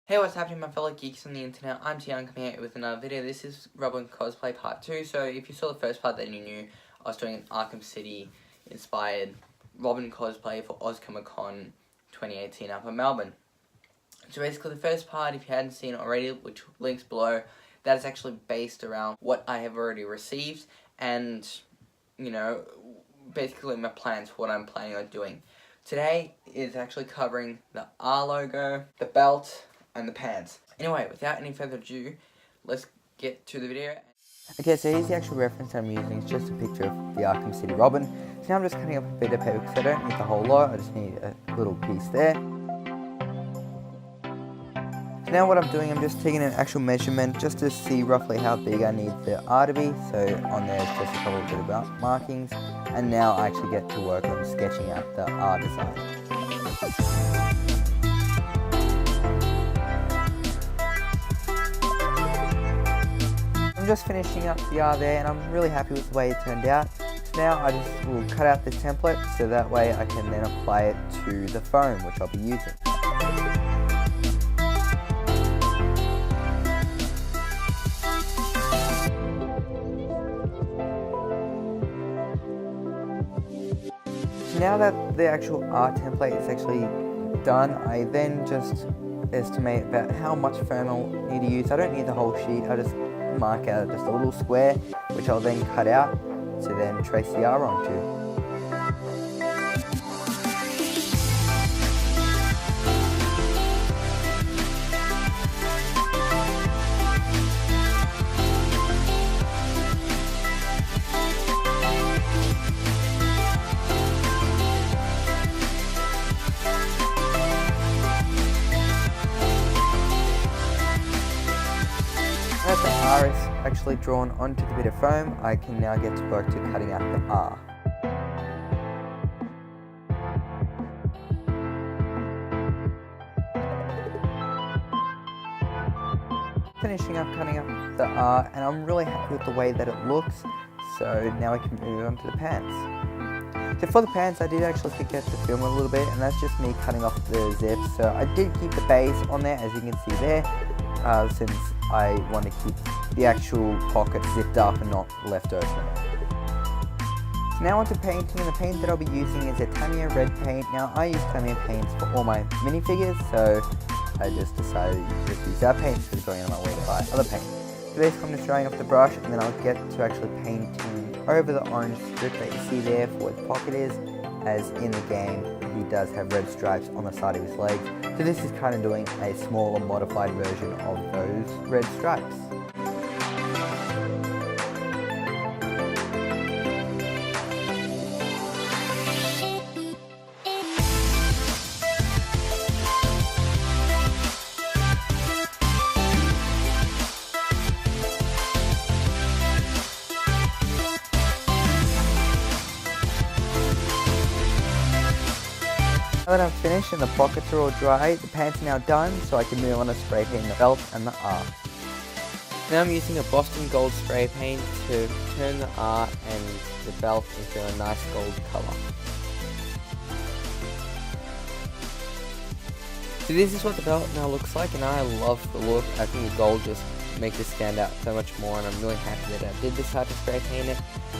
Hey, what's happening, my fellow geeks on the internet? I'm TGun coming out with another video. This is Robin Cosplay Part 2. So if you saw the first part, then you knew I was doing an Arkham City inspired Robin cosplay for OzComic-Con 2018 up in Melbourne. So basically the first part, if you hadn't seen it already, which links below, that is actually based around what I have already received and, you know, basically my plans for what I'm planning on doing. Today is actually covering the R logo, the belt, and the pants. Anyway, without any further ado, let's get to the video. Okay, so here's the actual reference I'm using. It's just a picture of the Arkham City Robin. So now I'm just cutting up a bit of paper because I don't need the whole lot, I just need a little piece there. So now what I'm doing, I'm just taking an actual measurement just to see roughly how big I need the R to be. So on there it's just a couple of bit of markings. And now I actually get to work on sketching out the R design. I'm just finishing up the R there and I'm really happy with the way it turned out. So now I just will cut out the template so that way I can then apply it to the foam which I'll be using. So now that the actual R template is actually done, I then just estimate about how much foam I'll need to use. I don't need the whole sheet, I just mark out just a little square which I'll then cut out to then trace the R onto. As the R is actually drawn onto the bit of foam, I can now get to work to cutting out the R. Finishing up cutting up the R, and I'm really happy with the way that it looks, so now I can move on to the pants. So for the pants, I did actually forget to film a little bit, and that's just me cutting off the zips. So I did keep the bays on there, as you can see there, since I want to keep the actual pocket zipped up and not left open. So now onto painting, and the paint that I'll be using is a Tamiya red paint. Now I use Tamiya paints for all my minifigures, so I just decided to just use that paint instead of going on my way to buy other paint. So basically I'm just drying off the brush, and then I'll get to actually painting over the orange strip that you see there for where the pocket is, as in the game he does have red stripes on the side of his legs. So this is kind of doing a smaller modified version of those red stripes. Now that I'm finished and the pockets are all dry, the pants are now done, so I can move on to spray paint the belt and the R. Now I'm using a Boston Gold spray paint to turn the R and the belt into a nice gold colour. So this is what the belt now looks like, and I love the look. I think the gold just makes it stand out so much more, and I'm really happy that I did decide to spray paint it.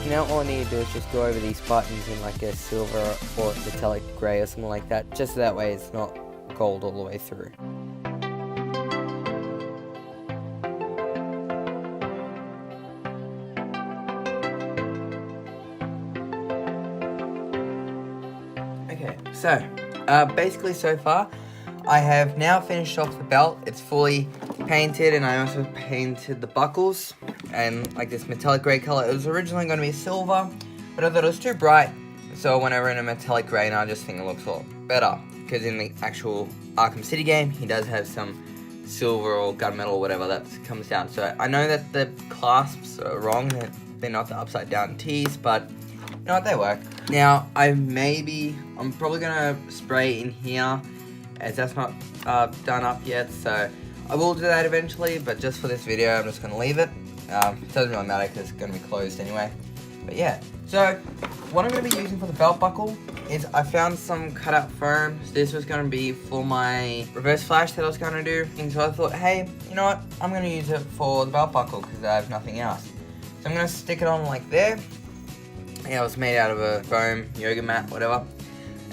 Now all I need to do is just go over these buttons in like a silver or metallic grey or something like that, just so that way it's not gold all the way through. Okay, so basically so far I have now finished off the belt. It's fully painted, and I also painted the buckles and like this metallic grey color. It was originally going to be silver, but I thought it was too bright, so I went over in a metallic grey, and I just think it looks a lot better, because in the actual Arkham City game he does have some silver or gunmetal or whatever that comes down. So I know that the clasps are wrong, that they're not the upside down T's, but you know what, they work. Now I'm probably going to spray in here, as that's not done up yet, so I will do that eventually, but just for this video I'm just going to leave it. It doesn't really matter because it's going to be closed anyway. But yeah, so what I'm going to be using for the belt buckle is I found some cutout foam. So this was going to be for my reverse flash that I was going to do. And so I thought, hey, you know what? I'm going to use it for the belt buckle because I have nothing else. So I'm going to stick it on like there. Yeah, it was made out of a foam yoga mat, whatever.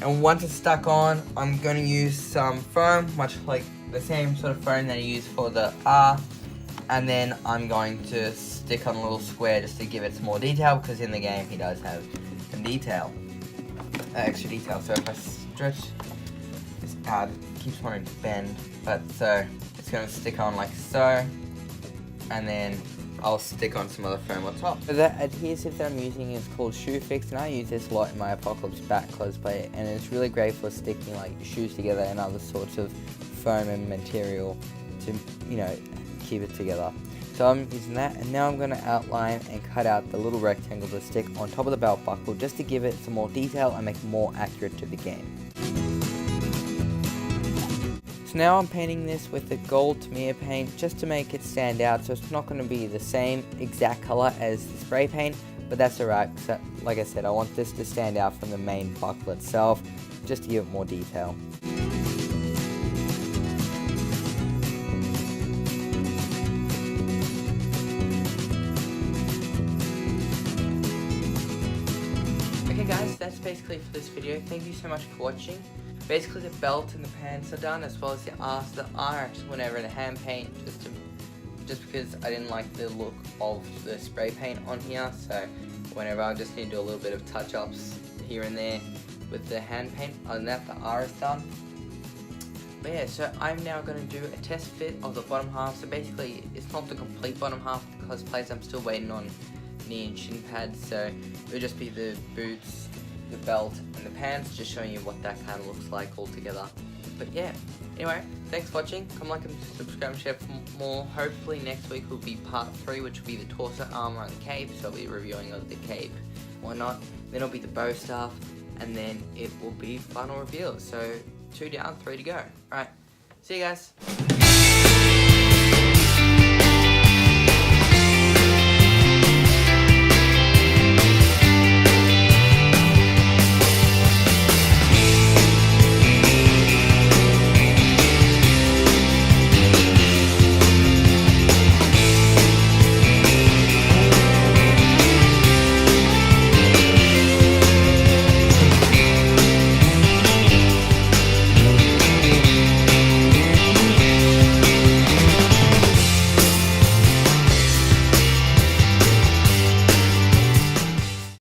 And once it's stuck on, I'm going to use some foam, much like the same sort of foam that I use for the R. And then I'm going to stick on a little square just to give it some more detail, because in the game he does have some detail. Extra detail. So if I stretch this out, it keeps wanting to bend. But so it's going to stick on like so. And then I'll stick on some other foam on top. So the adhesive that I'm using is called Shoe Fix, and I use this a lot in my Apocalypse Bat cosplay, and it's really great for sticking like shoes together and other sorts of foam and material to, you know, keep it together. So I'm using that, and now I'm going to outline and cut out the little rectangle to stick on top of the belt buckle just to give it some more detail and make it more accurate to the game. So now I'm painting this with the gold Tamiya paint just to make it stand out, so it's not going to be the same exact color as the spray paint, but that's alright, because like I said, I want this to stand out from the main buckle itself, just to give it more detail. Okay guys, that's basically for this video. Thank you so much for watching. Basically the belt and the pants are done, as well as the arms. The R actually went over in the hand paint just because I didn't like the look of the spray paint on here, so whenever I just need to do a little bit of touch-ups here and there with the hand paint. Other than that, the R is done. But yeah, so I'm now going to do a test fit of the bottom half. So basically it's not the complete bottom half of the cosplays. I'm still waiting on knee and shin pads, so it would just be the boots, the belt, and the pants, just showing you what that kind of looks like all together. But yeah, anyway, thanks for watching. Come like and subscribe and share for more. Hopefully next week will be part 3, which will be the torso, armor, and the cape. So I'll be reviewing of the cape, whatnot. Then it'll be the bow stuff, and then it will be final reveals. So 2 down, 3 to go. Alright, see you guys.